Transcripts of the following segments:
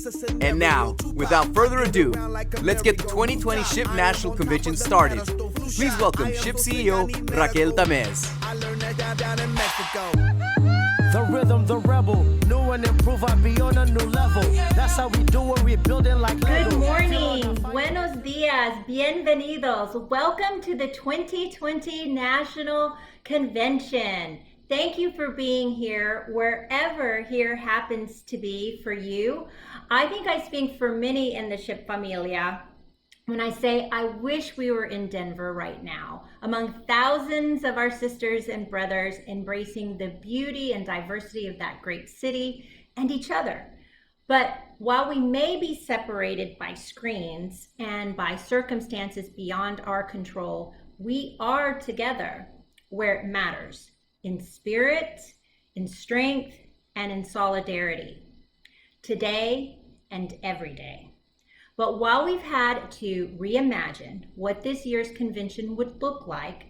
And now, without further ado, let's get the 2020 SHIP National Convention started. Please welcome SHIP CEO Raquel Tamez. The rhythm, the rebel, new and improve, I be on a new level. That's how we do it, we're building like Lego. Good morning, buenos dias, bienvenidos. Welcome to the 2020 National Convention. Thank you for being here, wherever here happens to be for you. I think I speak for many in the SHIP familia when I say I wish we were in Denver right now, among thousands of our sisters and brothers embracing the beauty and diversity of that great city and each other. But while we may be separated by screens and by circumstances beyond our control, we are together where it matters, in spirit, in strength, and in solidarity, today and every day. But while we've had to reimagine what this year's convention would look like,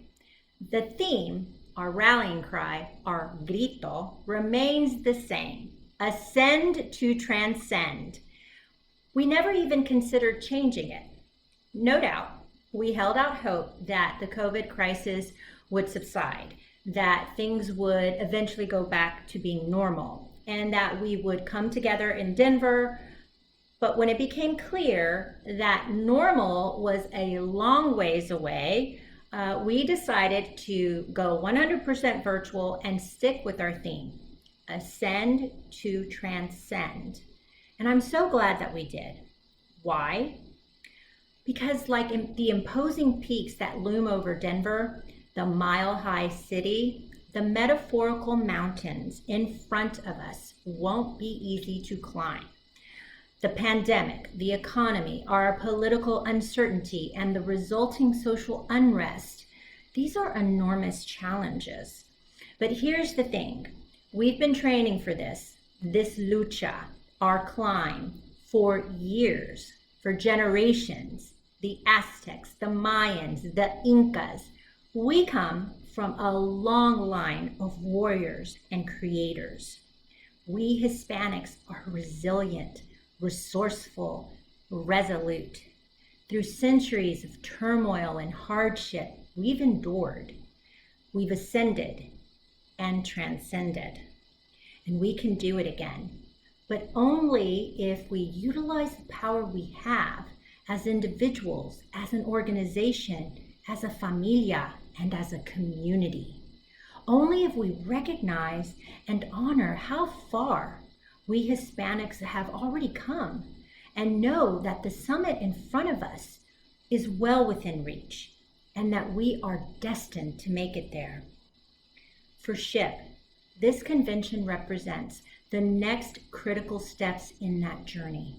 the theme, our rallying cry, our grito, remains the same: ascend to transcend. We never even considered changing it. No doubt, we held out hope that the COVID crisis would subside, that things would eventually go back to being normal, and that we would come together in Denver. But when it became clear that normal was a long ways away, we decided to go 100% virtual and stick with our theme, ascend to transcend. And I'm so glad that we did. Why? Because like the imposing peaks that loom over Denver, the mile-high city, the metaphorical mountains in front of us won't be easy to climb. The pandemic, the economy, our political uncertainty, and the resulting social unrest, these are enormous challenges. But here's the thing. We've been training for this lucha, our climb, for years, for generations. The Aztecs, the Mayans, the Incas. We come from a long line of warriors and creators. We Hispanics are resilient, resourceful, resolute. Through centuries of turmoil and hardship, we've endured, we've ascended and transcended. And we can do it again, but only if we utilize the power we have as individuals, as an organization, as a familia, and as a community. Only if we recognize and honor how far we Hispanics have already come and know that the summit in front of us is well within reach and that we are destined to make it there. For SHIP, this convention represents the next critical steps in that journey.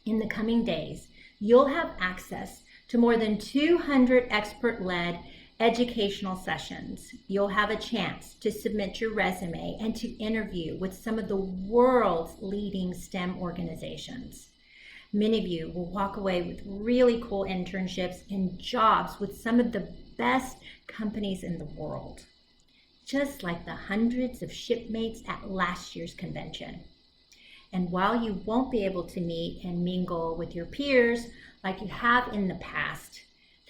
In the coming days, you'll have access to more than 200 expert-led educational sessions. You'll have a chance to submit your resume and to interview with some of the world's leading STEM organizations. Many of you will walk away with really cool internships and jobs with some of the best companies in the world, just like the hundreds of shipmates at last year's convention. And while you won't be able to meet and mingle with your peers like you have in the past,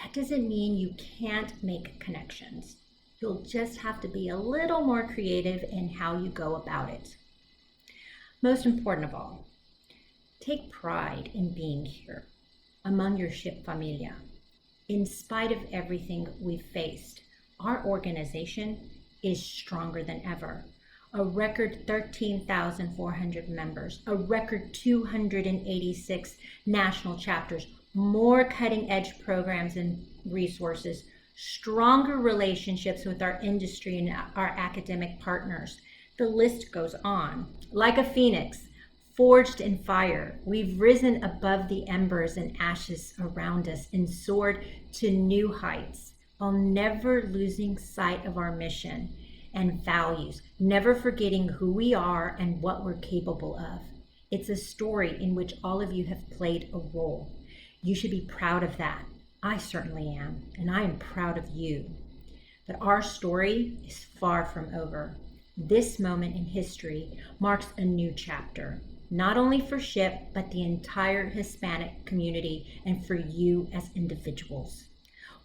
that doesn't mean you can't make connections. You'll just have to be a little more creative in how you go about it. Most important of all, take pride in being here among your SHIP familia. In spite of everything we've faced, our organization is stronger than ever. A record 13,400 members, a record 286 national chapters, more cutting-edge programs and resources, stronger relationships with our industry and our academic partners. The list goes on. Like a phoenix, forged in fire, we've risen above the embers and ashes around us and soared to new heights, while never losing sight of our mission and values, never forgetting who we are and what we're capable of. It's a story in which all of you have played a role. You should be proud of that. I certainly am, and I am proud of you. But our story is far from over. This moment in history marks a new chapter. not only for SHIP, but the entire Hispanic community and for you as individuals.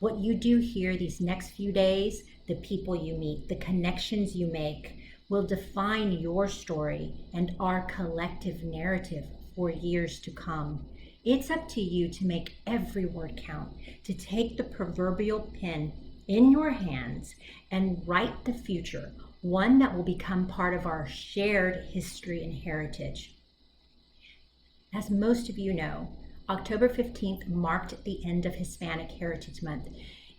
What you do here these next few days, the people you meet, the connections you make, will define your story and our collective narrative for years to come. It's up to you to make every word count, to take the proverbial pen in your hands and write the future, one that will become part of our shared history and heritage. As most of you know, October 15th marked the end of Hispanic Heritage Month.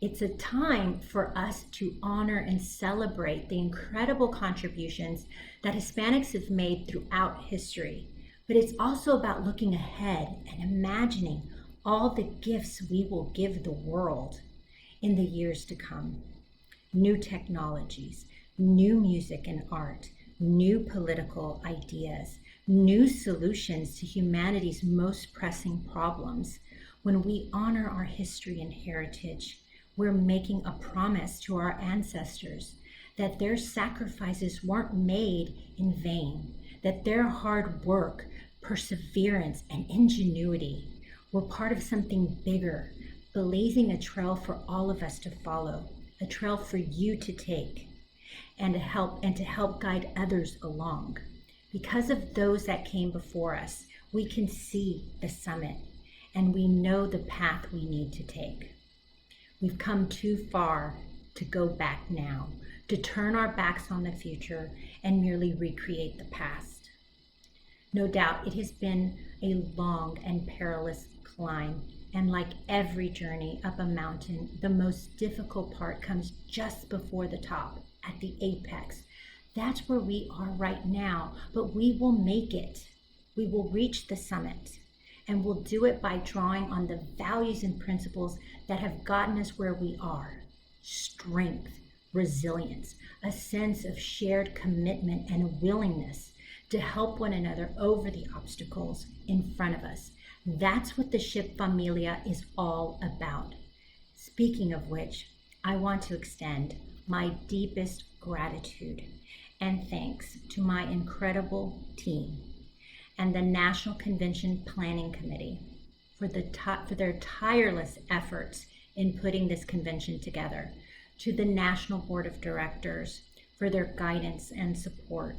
It's a time for us to honor and celebrate the incredible contributions that Hispanics have made throughout history. But it's also about looking ahead and imagining all the gifts we will give the world in the years to come. New technologies, new music and art, new political ideas, new solutions to humanity's most pressing problems. When we honor our history and heritage, we're making a promise to our ancestors that their sacrifices weren't made in vain, that their hard work, perseverance, and ingenuity were part of something bigger, blazing a trail for all of us to follow, a trail for you to take, and to help guide others along. Because of those that came before us, we can see the summit, and we know the path we need to take. We've come too far to go back now, to turn our backs on the future and merely recreate the past. No doubt it has been a long and perilous climb, and like every journey up a mountain, the most difficult part comes just before the top, at the apex. That's where we are right now, but we will make it. We will reach the summit, and we'll do it by drawing on the values and principles that have gotten us where we are. Strength, resilience, a sense of shared commitment and a willingness to help one another over the obstacles in front of us. That's what the SHIP Familia is all about. Speaking of which, I want to extend my deepest gratitude and thanks to my incredible team and the National Convention Planning Committee for their tireless efforts in putting this convention together, to the National Board of Directors for their guidance and support,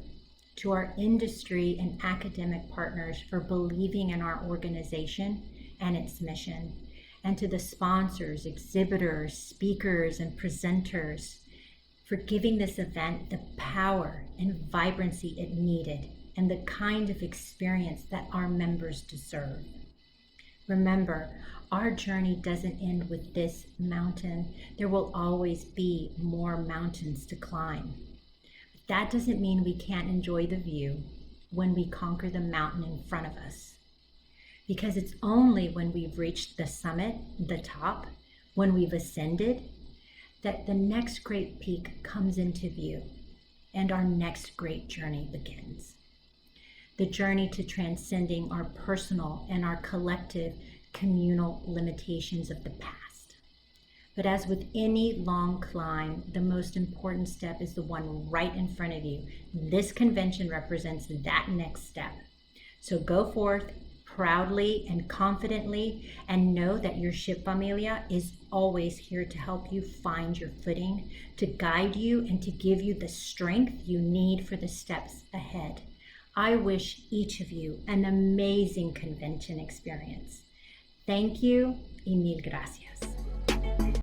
to our industry and academic partners for believing in our organization and its mission, and to the sponsors, exhibitors, speakers, and presenters for giving this event the power and vibrancy it needed and the kind of experience that our members deserve. Remember, our journey doesn't end with this mountain. There will always be more mountains to climb. But that doesn't mean we can't enjoy the view when we conquer the mountain in front of us. Because it's only when we've reached the summit, the top, when we've ascended, that the next great peak comes into view and our next great journey begins. The journey to transcending our personal and our collective communal limitations of the past. But as with any long climb, the most important step is the one right in front of you. This convention represents that next step. So go forth proudly and confidently, and know that your SHIP Familia is always here to help you find your footing, to guide you, and to give you the strength you need for the steps ahead. I wish each of you an amazing convention experience. Thank you y mil gracias.